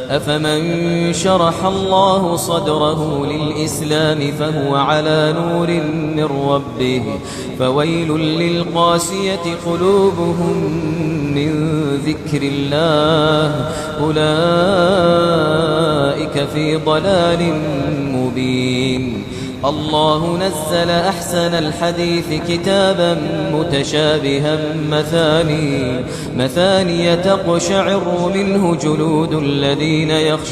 أفمن شرح الله صدره للإسلام فهو على نور من ربه فويل للقاسية قلوبهم من ذكر الله أولئك في ضلال مبين. الله نزل أحسن الحديث كتابا متشابها مثاني تقشعر منه جلود الذين يخشون